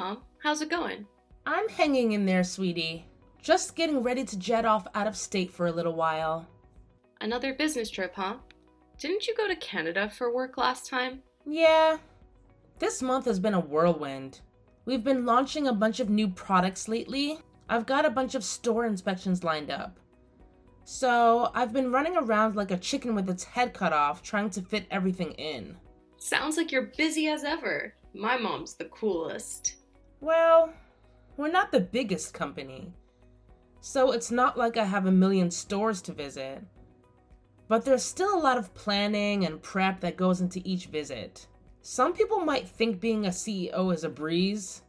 Mom. How's it going? I'm hanging in there, sweetie. Just getting ready to jet off out of state for a little while. Another business trip, huh? Didn't you go to Canada for work last time? Yeah, this month has been a whirlwind. We've been launching a bunch of new products lately. I've got a bunch of store inspections lined up. So, I've been running around like a chicken with its head cut off, trying to fit everything in. Sounds like you're busy as ever. My mom's the coolest. Well, we're not the biggest company, so it's not like I have a million stores to visit. But there's still a lot of planning and prep that goes into each visit. Some people might think being a CEO is a breeze,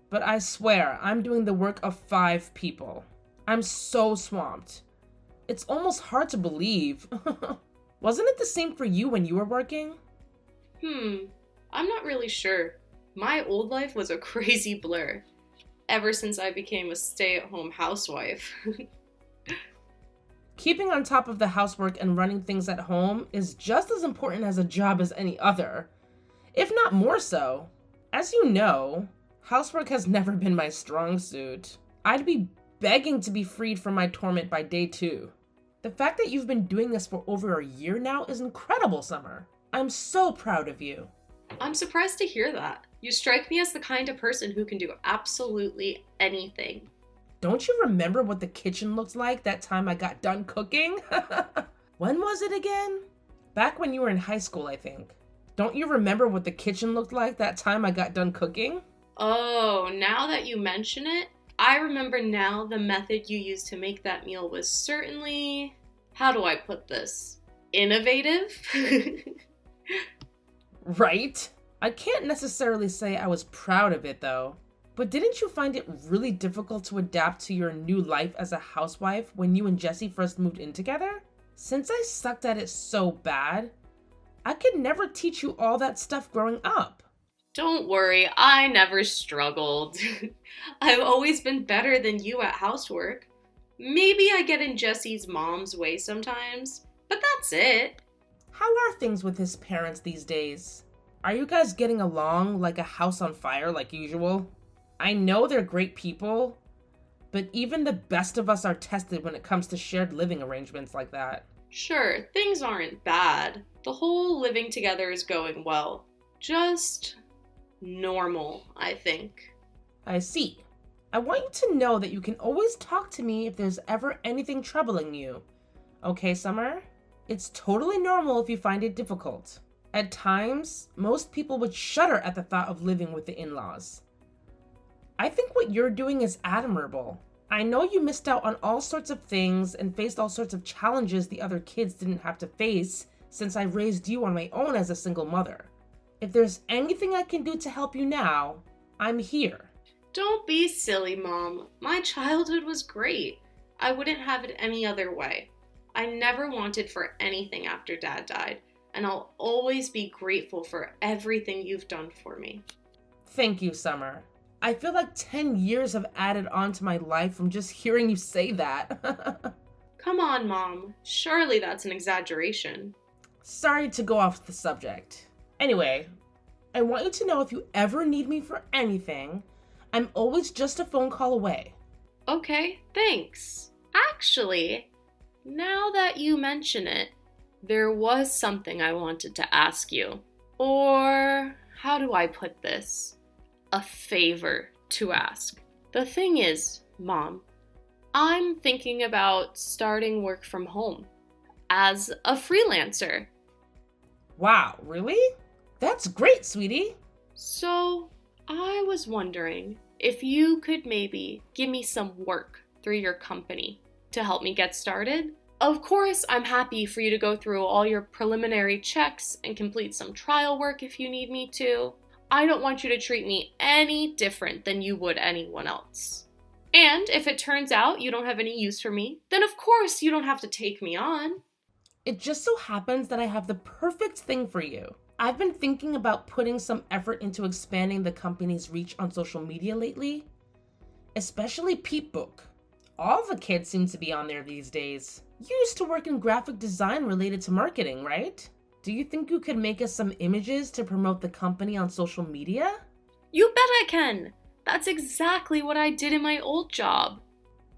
but I swear I'm doing the work of 5 people. I'm so swamped. It's almost hard to believe. Wasn't it the same for you when you were working? I'm not really sure. My old life was a crazy blur, ever since I became a stay-at-home housewife. Keeping on top of the housework and running things at home is just as important as a job as any other, if not more so. As you know, housework has never been my strong suit. I'd be begging to be freed from my torment by day 2. The fact that you've been doing this for over a year now is incredible, Summer. I'm so proud of you. I'm surprised to hear that. You strike me as the kind of person who can do absolutely anything. Don't you remember what the kitchen looked like that time I got done cooking? When was it again? Back when you were in high school, I think. Don't you remember what the kitchen looked like that time I got done cooking? Oh, now that you mention it, I remember now the method you used to make that meal was certainly, how do I put this, innovative? Right? I can't necessarily say I was proud of it though. But didn't you find it really difficult to adapt to your new life as a housewife when you and Jesse first moved in together? Since I sucked at it so bad, I could never teach you all that stuff growing up. Don't worry, I never struggled. I've always been better than you at housework. Maybe I get in Jesse's mom's way sometimes, but that's it. How are things with his parents these days? Are you guys getting along like a house on fire like usual? I know they're great people, but even the best of us are tested when it comes to shared living arrangements like that. Sure, things aren't bad. The whole living together is going well. Just normal, I think. I see. I want you to know that you can always talk to me if there's ever anything troubling you. Okay, Summer? It's totally normal if you find it difficult. At times, most people would shudder at the thought of living with the in-laws. I think what you're doing is admirable. I know you missed out on all sorts of things and faced all sorts of challenges the other kids didn't have to face since I raised you on my own as a single mother. If there's anything I can do to help you now, I'm here. Don't be silly, Mom. My childhood was great. I wouldn't have it any other way. I never wanted for anything after Dad died, and I'll always be grateful for everything you've done for me. Thank you, Summer. I feel like 10 years have added on to my life from just hearing you say that. Come on, Mom. Surely that's an exaggeration. Sorry to go off the subject. Anyway, I want you to know if you ever need me for anything, I'm always just a phone call away. Okay, thanks. Actually, now that you mention it, there was something I wanted to ask you. Or, how do I put this? A favor to ask. The thing is, Mom, I'm thinking about starting work from home as a freelancer. Wow, really? That's great, sweetie. So, I was wondering if you could maybe give me some work through your company to help me get started. Of course, I'm happy for you to go through all your preliminary checks and complete some trial work if you need me to. I don't want you to treat me any different than you would anyone else. And if it turns out you don't have any use for me, then of course you don't have to take me on. It just so happens that I have the perfect thing for you. I've been thinking about putting some effort into expanding the company's reach on social media lately, especially Peep Book. All the kids seem to be on there these days. You used to work in graphic design related to marketing, right? Do you think you could make us some images to promote the company on social media? You bet I can! That's exactly what I did in my old job.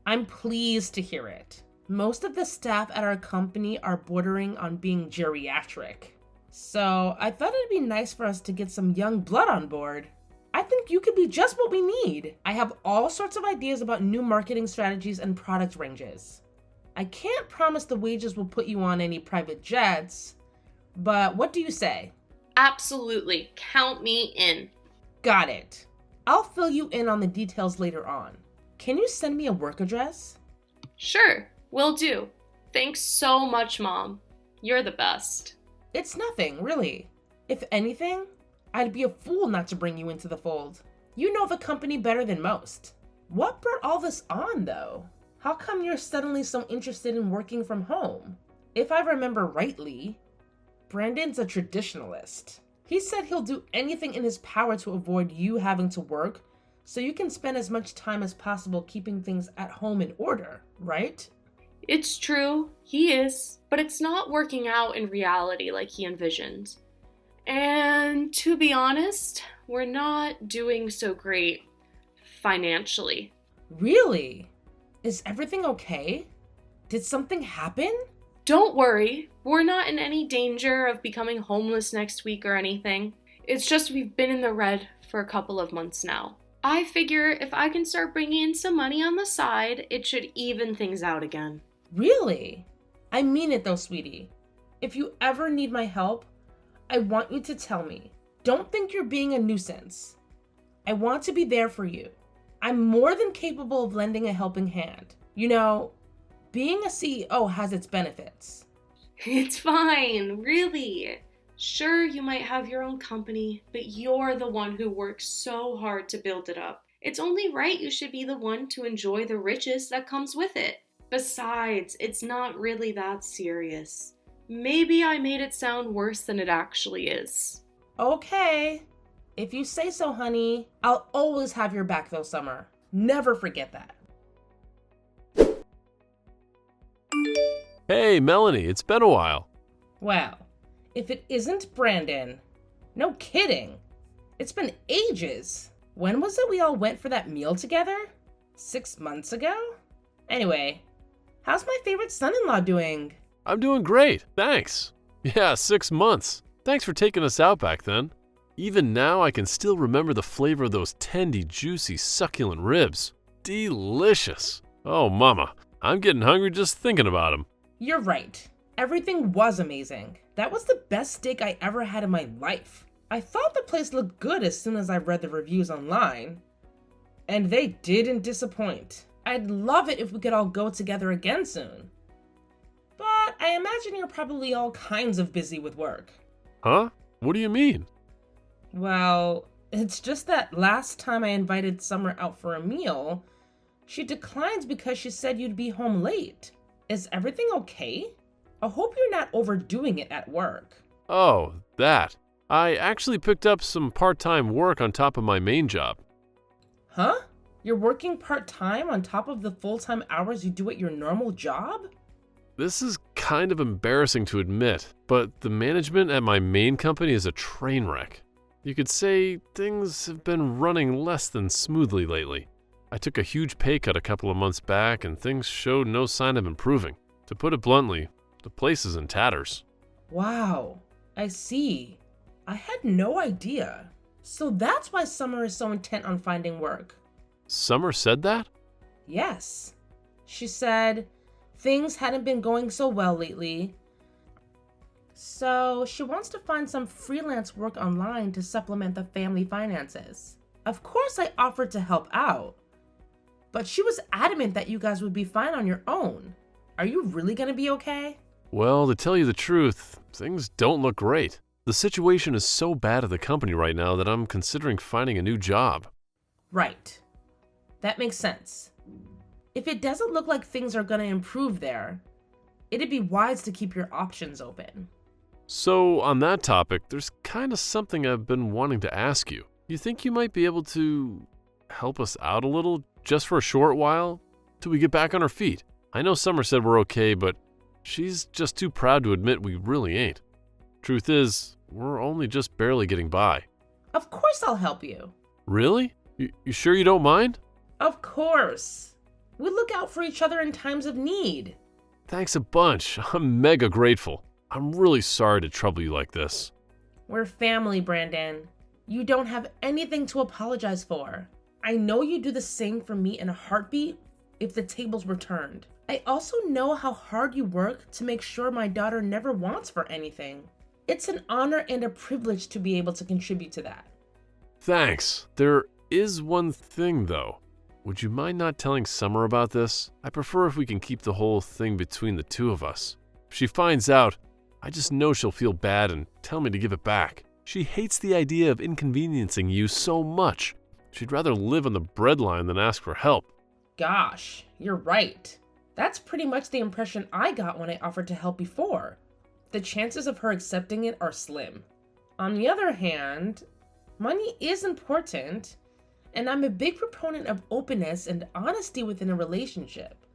I'm pleased to hear it. Most of the staff at our company are bordering on being geriatric. So I thought it'd be nice for us to get some young blood on board. I think you could be just what we need. I have all sorts of ideas about new marketing strategies and product ranges. I can't promise the wages will put you on any private jets, but what do you say? Absolutely. Count me in. Got it. I'll fill you in on the details later on. Can you send me a work address? Sure, will do. Thanks so much, Mom. You're the best. It's nothing, really. If anything, I'd be a fool not to bring you into the fold. You know the company better than most. What brought all this on, though? How come you're suddenly so interested in working from home? If I remember rightly, Brandon's a traditionalist. He said he'll do anything in his power to avoid you having to work so you can spend as much time as possible keeping things at home in order, right? It's true, he is, but it's not working out in reality like he envisioned. And to be honest, we're not doing so great financially. Really? Is everything okay? Did something happen? Don't worry, we're not in any danger of becoming homeless next week or anything. It's just we've been in the red for a couple of months now. I figure if I can start bringing in some money on the side, it should even things out again. Really? I mean it though, sweetie. If you ever need my help, I want you to tell me. Don't think you're being a nuisance. I want to be there for you. I'm more than capable of lending a helping hand. You know, being a CEO has its benefits. It's fine, really. Sure, you might have your own company, but you're the one who works so hard to build it up. It's only right you should be the one to enjoy the riches that comes with it. Besides, it's not really that serious. Maybe I made it sound worse than it actually is. Okay. If you say so, honey. I'll always have your back though, Summer. Never forget that. Hey, Melanie, it's been a while. Well, if it isn't Brandon. No kidding. It's been ages. When was it we all went for that meal together? 6 months ago? Anyway, how's my favorite son-in-law doing? I'm doing great, thanks. Yeah, 6 months. Thanks for taking us out back then. Even now, I can still remember the flavor of those tendy, juicy, succulent ribs. Delicious. Oh, Mama, I'm getting hungry just thinking about them. You're right. Everything was amazing. That was the best steak I ever had in my life. I thought the place looked good as soon as I read the reviews online. And they didn't disappoint. I'd love it if we could all go together again soon. But I imagine you're probably all kinds of busy with work. Huh? What do you mean? Well, it's just that last time I invited Summer out for a meal, she declined because she said you'd be home late. Is everything okay? I hope you're not overdoing it at work. Oh, that. I actually picked up some part-time work on top of my main job. Huh? You're working part-time on top of the full-time hours you do at your normal job? This is kind of embarrassing to admit, but the management at my main company is a train wreck. You could say things have been running less than smoothly lately. I took a huge pay cut a couple of months back and things showed no sign of improving. To put it bluntly, the place is in tatters. Wow, I see. I had no idea. So that's why Summer is so intent on finding work. Summer said that? Yes. She said things hadn't been going so well lately. So she wants to find some freelance work online to supplement the family finances. Of course I offered to help out, but she was adamant that you guys would be fine on your own. Are you really gonna be okay? Well, to tell you the truth, things don't look great. The situation is so bad at the company right now that I'm considering finding a new job. Right. That makes sense. If it doesn't look like things are gonna improve there, it'd be wise to keep your options open. So, on that topic, there's kind of something I've been wanting to ask you. You think you might be able to help us out a little, just for a short while, till we get back on our feet? I know Summer said we're okay, but she's just too proud to admit we really ain't. Truth is, we're only just barely getting by. Of course I'll help you. Really? You sure you don't mind? Of course. We look out for each other in times of need. Thanks a bunch. I'm mega grateful. I'm really sorry to trouble you like this. We're family, Brandon. You don't have anything to apologize for. I know you'd do the same for me in a heartbeat if the tables were turned. I also know how hard you work to make sure my daughter never wants for anything. It's an honor and a privilege to be able to contribute to that. Thanks. There is one thing, though. Would you mind not telling Summer about this? I prefer if we can keep the whole thing between the two of us. If she finds out, I just know she'll feel bad and tell me to give it back. She hates the idea of inconveniencing you so much. She'd rather live on the breadline than ask for help. Gosh, you're right. That's pretty much the impression I got when I offered to help before. The chances of her accepting it are slim. On the other hand, money is important, and I'm a big proponent of openness and honesty within a relationship,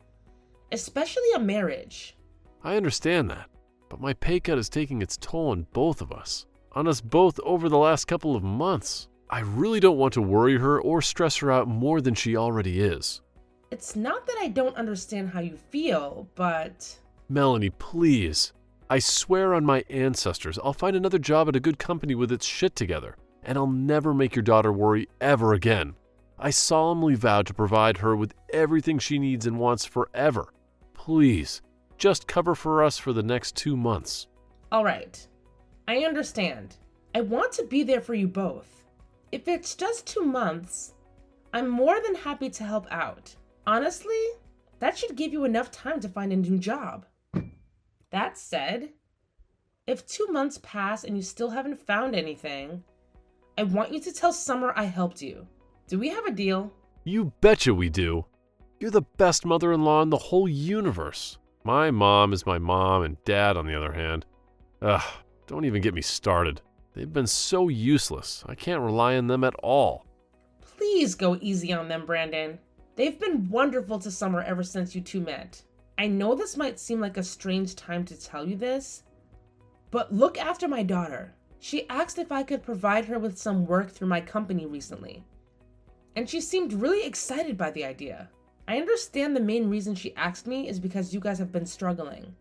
especially a marriage. I understand that, but my pay cut is taking its toll on both of us, on us both over the last couple of months. I really don't want to worry her or stress her out more than she already is. It's not that I don't understand how you feel, but... Melanie, please. I swear on my ancestors, I'll find another job at a good company with its shit together, and I'll never make your daughter worry ever again. I solemnly vow to provide her with everything she needs and wants forever. Please, just cover for us for the next 2 months. All right. I understand. I want to be there for you both. If it's just 2 months, I'm more than happy to help out. Honestly, that should give you enough time to find a new job. That said, if 2 months pass and you still haven't found anything, I want you to tell Summer I helped you. Do we have a deal? You betcha we do. You're the best mother-in-law in the whole universe. My mom is my mom, and Dad, on the other hand. Don't even get me started. They've been so useless. I can't rely on them at all. Please go easy on them, Brandon. They've been wonderful to Summer ever since you two met. I know this might seem like a strange time to tell you this, but look after my daughter. She asked if I could provide her with some work through my company recently, and she seemed really excited by the idea. I understand the main reason she asked me is because you guys have been struggling,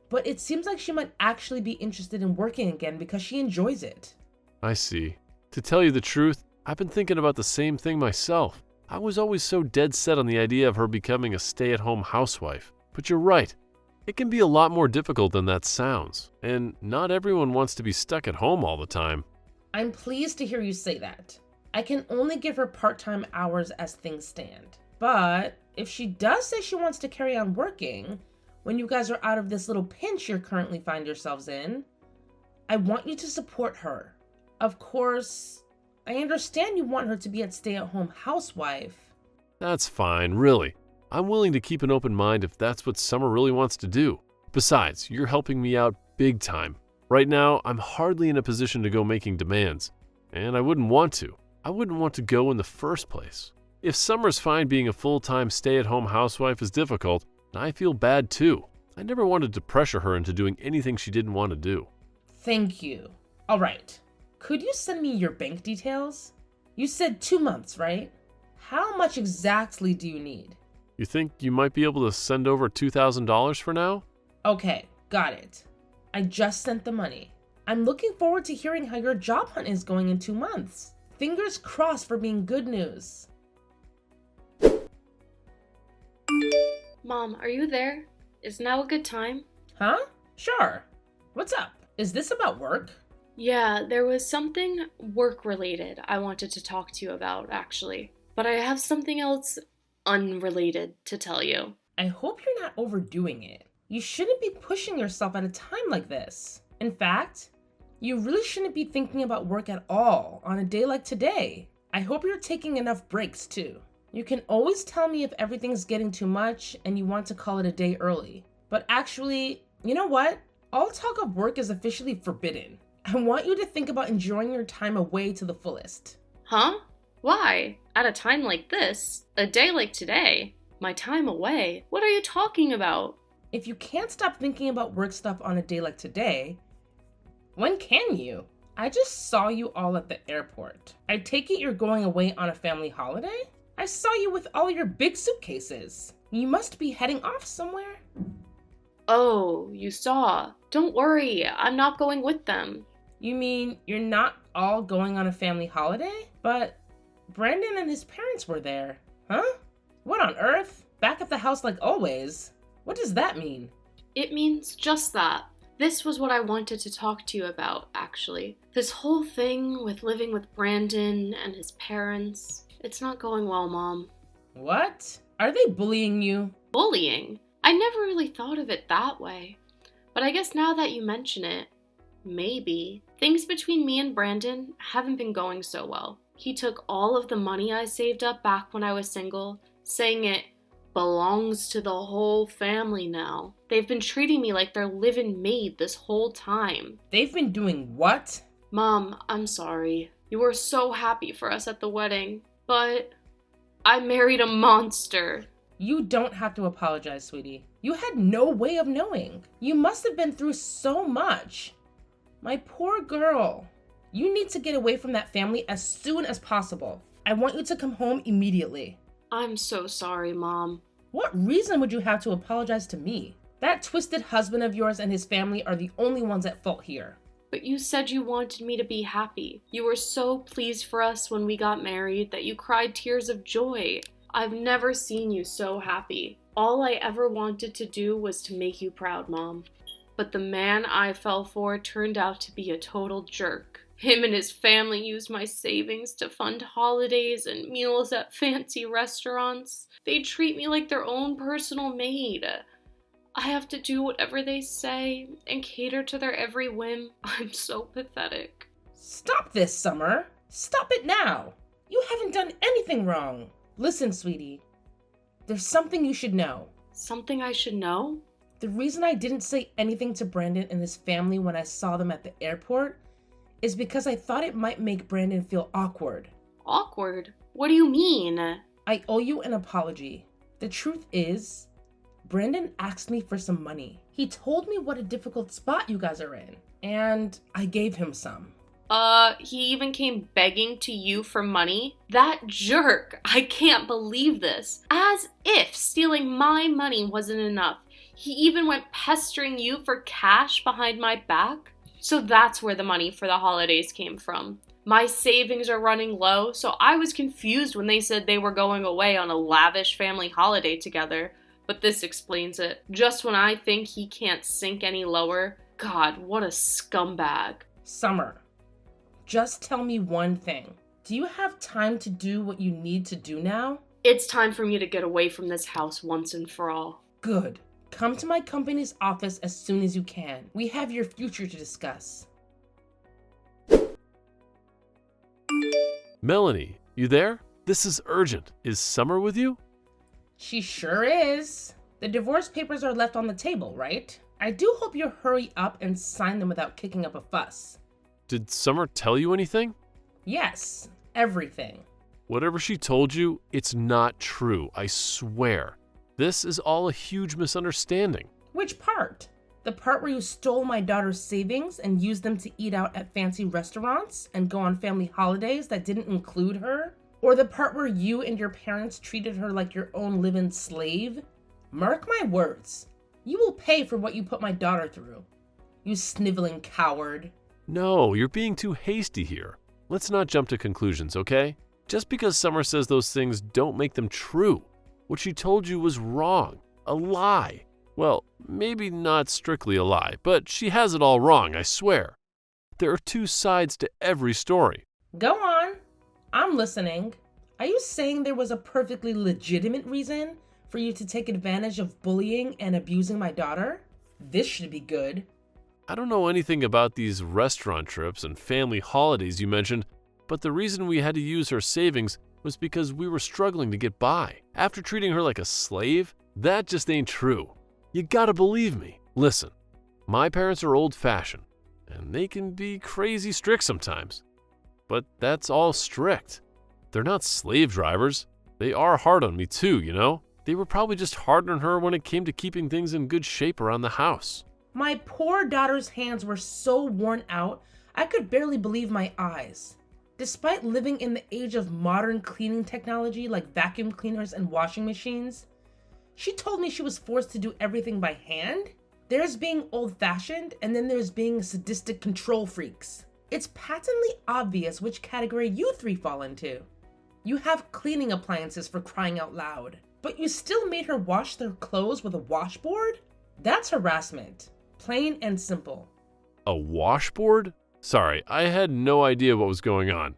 but it seems like she might actually be interested in working again because she enjoys it. I see. To tell you the truth, I've been thinking about the same thing myself. I was always so dead set on the idea of her becoming a stay-at-home housewife. But you're right. It can be a lot more difficult than that sounds, and not everyone wants to be stuck at home all the time. I'm pleased to hear you say that. I can only give her part-time hours as things stand. But if she does say she wants to carry on working, when you guys are out of this little pinch you currently find yourselves in, I want you to support her. Of course, I understand you want her to be a stay-at-home housewife. That's fine, really. I'm willing to keep an open mind if that's what Summer really wants to do. Besides, you're helping me out big time. Right now, I'm hardly in a position to go making demands, and I wouldn't want to. I wouldn't want to go in the first place. If Summer's fine being a full-time stay-at-home housewife is difficult, I feel bad too. I never wanted to pressure her into doing anything she didn't want to do. Thank you. All right. Could you send me your bank details? You said 2 months, right? How much exactly do you need? You think you might be able to send over $2,000 for now? Okay, got it. I just sent the money. I'm looking forward to hearing how your job hunt is going in 2 months. Fingers crossed for being good news. Mom, are you there? Is now a good time? Huh? Sure. What's up? Is this about work? Yeah, there was something work-related I wanted to talk to you about, actually. But I have something else unrelated to tell you. I hope you're not overdoing it. You shouldn't be pushing yourself at a time like this. In fact, you really shouldn't be thinking about work at all on a day like today. I hope you're taking enough breaks too. You can always tell me if everything's getting too much and you want to call it a day early. But actually, you know what? All talk of work is officially forbidden. I want you to think about enjoying your time away to the fullest. Huh? Why? At a time like this? A day like today? My time away? What are you talking about? If you can't stop thinking about work stuff on a day like today, when can you? I just saw you all at the airport. I take it you're going away on a family holiday? I saw you with all your big suitcases. You must be heading off somewhere. Oh, you saw. Don't worry, I'm not going with them. You mean you're not all going on a family holiday? But Brandon and his parents were there. Huh? What on earth? Back at the house like always. What does that mean? It means just that. This was what I wanted to talk to you about, actually. This whole thing with living with Brandon and his parents. It's not going well, Mom. What? Are they bullying you? Bullying? I never really thought of it that way. But I guess now that you mention it, maybe. Things between me and Brandon haven't been going so well. He took all of the money I saved up back when I was single, saying it belongs to the whole family now. They've been treating me like their live-in maid this whole time. They've been doing what? Mom, I'm sorry. You were so happy for us at the wedding, but I married a monster. You don't have to apologize, sweetie. You had no way of knowing. You must have been through so much. My poor girl. You need to get away from that family as soon as possible. I want you to come home immediately. I'm so sorry, Mom. What reason would you have to apologize to me? That twisted husband of yours and his family are the only ones at fault here. But you said you wanted me to be happy. You were so pleased for us when we got married that you cried tears of joy. I've never seen you so happy. All I ever wanted to do was to make you proud, Mom. But the man I fell for turned out to be a total jerk. Him and his family used my savings to fund holidays and meals at fancy restaurants. They treat me like their own personal maid. I have to do whatever they say and cater to their every whim. I'm so pathetic. Stop this, Summer. Stop it now. You haven't done anything wrong. Listen, sweetie. There's something you should know. Something I should know? The reason I didn't say anything to Brandon and his family when I saw them at the airport is because I thought it might make Brandon feel awkward. Awkward? What do you mean? I owe you an apology. The truth is, Brandon asked me for some money. He told me what a difficult spot you guys are in, and I gave him some. He even came begging to you for money? That jerk! I can't believe this. As if stealing my money wasn't enough. He even went pestering you for cash behind my back? So that's where the money for the holidays came from. My savings are running low, so I was confused when they said they were going away on a lavish family holiday together. But this explains it. Just when I think he can't sink any lower, God, what a scumbag. Summer, just tell me one thing. Do you have time to do what you need to do now? It's time for me to get away from this house once and for all. Good. Come to my company's office as soon as you can. We have your future to discuss. Melanie, you there? This is urgent. Is Summer with you? She sure is. The divorce papers are left on the table, right? I do hope you'll hurry up and sign them without kicking up a fuss. Did Summer tell you anything? Yes, everything. Whatever she told you, it's not true, I swear. This is all a huge misunderstanding. Which part? The part where you stole my daughter's savings and used them to eat out at fancy restaurants and go on family holidays that didn't include her? Or the part where you and your parents treated her like your own live-in slave? Mark my words. You will pay for what you put my daughter through. You sniveling coward. No, you're being too hasty here. Let's not jump to conclusions, okay? Just because Summer says those things don't make them true. What she told you was wrong. A lie. Well, maybe not strictly a lie, but she has it all wrong, I swear. There are two sides to every story. Go on. I'm listening. Are you saying there was a perfectly legitimate reason for you to take advantage of bullying and abusing my daughter? This should be good. I don't know anything about these restaurant trips and family holidays you mentioned, but the reason we had to use her savings was because we were struggling to get by. After treating her like a slave, that just ain't true. You gotta believe me. Listen, my parents are old-fashioned, and they can be crazy strict sometimes. But that's all strict. They're not slave drivers. They are hard on me too, you know? They were probably just hard on her when it came to keeping things in good shape around the house. My poor daughter's hands were so worn out, I could barely believe my eyes. Despite living in the age of modern cleaning technology like vacuum cleaners and washing machines, she told me she was forced to do everything by hand? There's being old-fashioned, and then there's being sadistic control freaks. It's patently obvious which category you three fall into. You have cleaning appliances for crying out loud, but you still made her wash their clothes with a washboard? That's harassment. Plain and simple. A washboard? Sorry, I had no idea what was going on.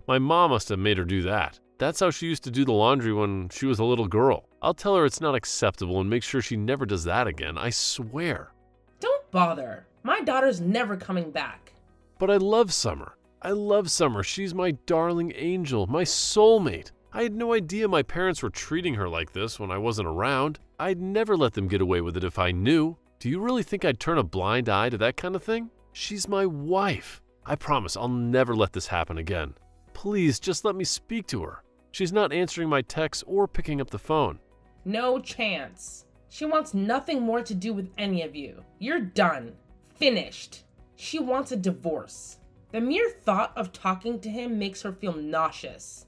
My mom must have made her do that. That's how she used to do the laundry when she was a little girl. I'll tell her it's not acceptable and make sure she never does that again, I swear. Don't bother. My daughter's never coming back. But I love Summer. I love Summer. She's my darling angel, my soulmate. I had no idea my parents were treating her like this when I wasn't around. I'd never let them get away with it if I knew. Do you really think I'd turn a blind eye to that kind of thing? She's my wife. I promise I'll never let this happen again. Please, just let me speak to her. She's not answering my texts or picking up the phone. No chance. She wants nothing more to do with any of you. You're done. Finished. She wants a divorce. The mere thought of talking to him makes her feel nauseous,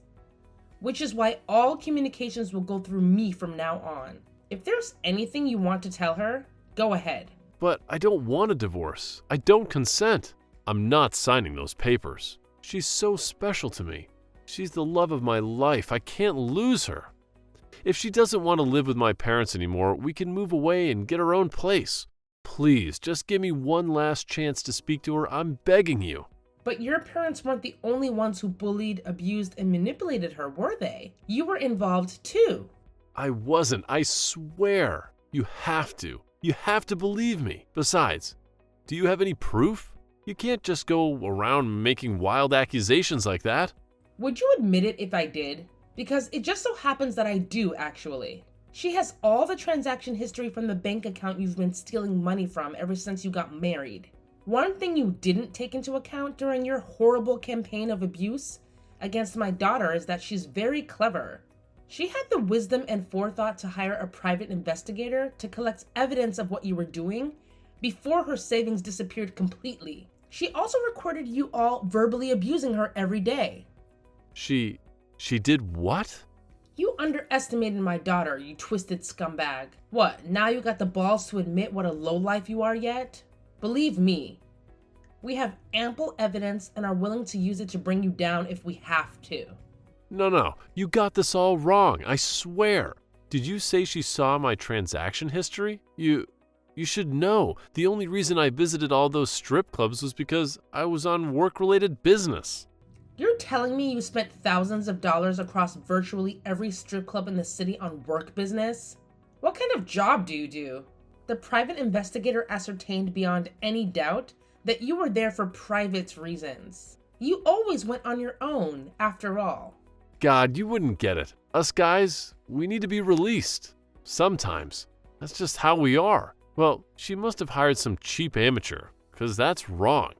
which is why all communications will go through me from now on. If there's anything you want to tell her, go ahead. But I don't want a divorce. I don't consent. I'm not signing those papers. She's so special to me. She's the love of my life. I can't lose her. If she doesn't want to live with my parents anymore, we can move away and get our own place. Please, just give me one last chance to speak to her. I'm begging you. But your parents weren't the only ones who bullied, abused, and manipulated her, were they? You were involved too. I wasn't. I swear. You have to. You have to believe me. Besides, do you have any proof? You can't just go around making wild accusations like that. Would you admit it if I did? Because it just so happens that I do, actually. She has all the transaction history from the bank account you've been stealing money from ever since you got married. One thing you didn't take into account during your horrible campaign of abuse against my daughter is that she's very clever. She had the wisdom and forethought to hire a private investigator to collect evidence of what you were doing before her savings disappeared completely. She also recorded you all verbally abusing her every day. She did what? You underestimated my daughter, you twisted scumbag. What, now you got the balls to admit what a lowlife you are yet? Believe me, we have ample evidence and are willing to use it to bring you down if we have to. No, you got this all wrong, I swear. Did you say she saw my transaction history? You should know, the only reason I visited all those strip clubs was because I was on work-related business. You're telling me you spent thousands of dollars across virtually every strip club in the city on work business? What kind of job do you do? The private investigator ascertained beyond any doubt that you were there for private reasons. You always went on your own, after all. God, you wouldn't get it. Us guys, we need to be released. Sometimes. That's just how we are. Well, she must have hired some cheap amateur, because that's wrong.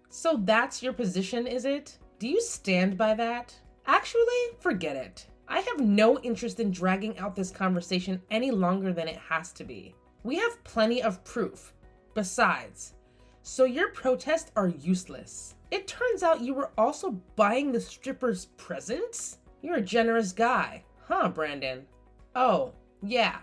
So that's your position, is it? Do you stand by that? Actually, forget it. I have no interest in dragging out this conversation any longer than it has to be. We have plenty of proof. Besides, so your protests are useless. It turns out you were also buying the strippers presents? You're a generous guy, huh, Brandon? Oh, yeah.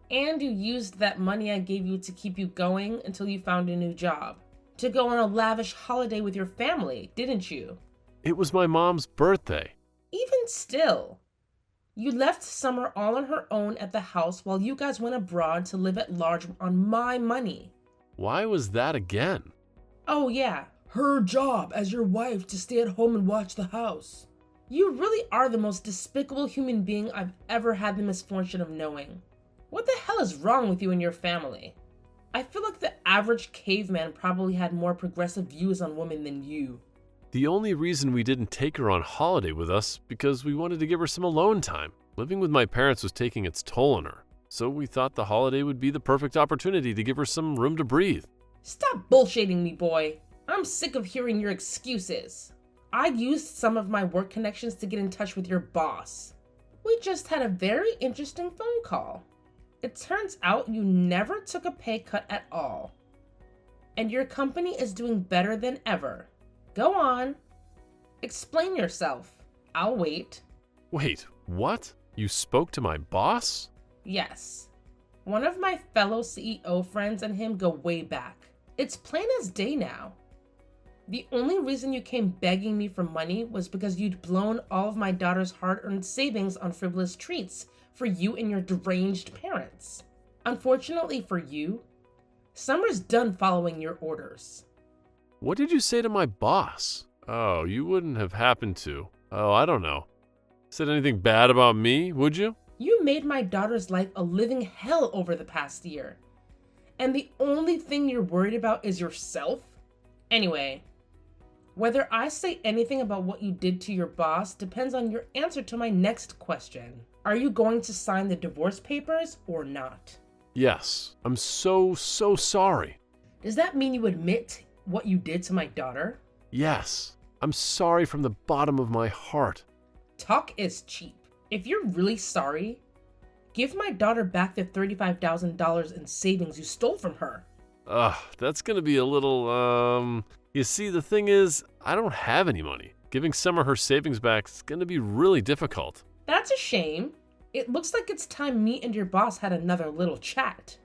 And you used that money I gave you to keep you going until you found a new job. To go on a lavish holiday with your family, didn't you? It was my mom's birthday. Even still. You left Summer all on her own at the house while you guys went abroad to live at large on my money. Why was that again? Oh yeah, her job as your wife to stay at home and watch the house. You really are the most despicable human being I've ever had the misfortune of knowing. What the hell is wrong with you and your family? I feel like the average caveman probably had more progressive views on women than you. The only reason we didn't take her on holiday with us because we wanted to give her some alone time. Living with my parents was taking its toll on her, so we thought the holiday would be the perfect opportunity to give her some room to breathe. Stop bullshitting me, boy. I'm sick of hearing your excuses. I used some of my work connections to get in touch with your boss. We just had a very interesting phone call. It turns out you never took a pay cut at all. And your company is doing better than ever. Go on. Explain yourself. I'll wait. Wait, what? You spoke to my boss? Yes. One of my fellow CEO friends and him go way back. It's plain as day now. The only reason you came begging me for money was because you'd blown all of my daughter's hard-earned savings on frivolous treats for you and your deranged parents. Unfortunately for you, Summer's done following your orders. What did you say to my boss? Oh, you wouldn't have happened to. Oh, I don't know. Said anything bad about me, would you? You made my daughter's life a living hell over the past year. And the only thing you're worried about is yourself? Anyway, whether I say anything about what you did to your boss depends on your answer to my next question. Are you going to sign the divorce papers or not? Yes, I'm so sorry. Does that mean you admit what you did to my daughter? Yes, I'm sorry from the bottom of my heart. Talk is cheap. If you're really sorry, give my daughter back the $35,000 in savings you stole from her. That's gonna be a little, You see, the thing is, I don't have any money. Giving Summer her savings back is gonna be really difficult. That's a shame. It looks like it's time me and your boss had another little chat.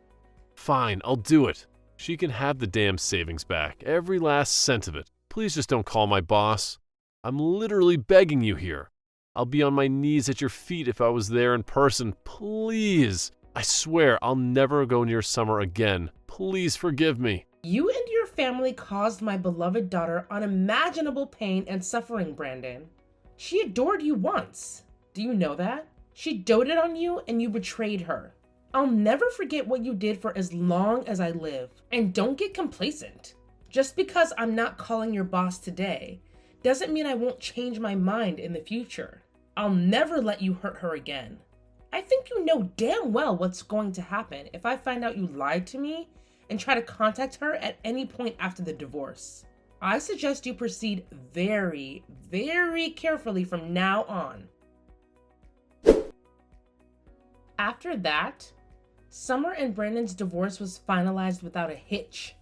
Fine, I'll do it. She can have the damn savings back, every last cent of it. Please just don't call my boss. I'm literally begging you here. I'll be on my knees at your feet if I was there in person. Please. I swear I'll never go near Summer again. Please forgive me. You and your family caused my beloved daughter unimaginable pain and suffering, Brandon. She adored you once. Do you know that? She doted on you and you betrayed her. I'll never forget what you did for as long as I live. And don't get complacent. Just because I'm not calling your boss today doesn't mean I won't change my mind in the future. I'll never let you hurt her again. I think you know damn well what's going to happen if I find out you lied to me and try to contact her at any point after the divorce. I suggest you proceed very, very carefully from now on. After that, Summer and Brandon's divorce was finalized without a hitch.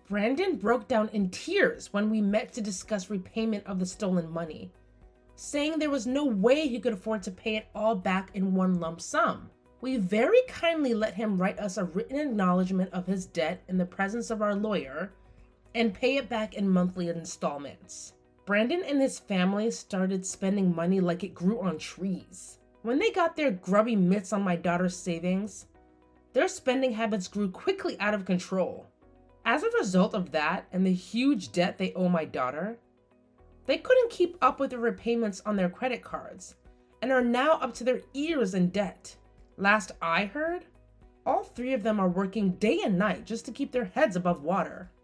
Brandon broke down in tears when we met to discuss repayment of the stolen money, saying there was no way he could afford to pay it all back in one lump sum. We very kindly let him write us a written acknowledgement of his debt in the presence of our lawyer and pay it back in monthly installments. Brandon and his family started spending money like it grew on trees. When they got their grubby mitts on my daughter's savings, their spending habits grew quickly out of control. As a result of that and the huge debt they owe my daughter, they couldn't keep up with the repayments on their credit cards and are now up to their ears in debt. Last I heard, all three of them are working day and night just to keep their heads above water.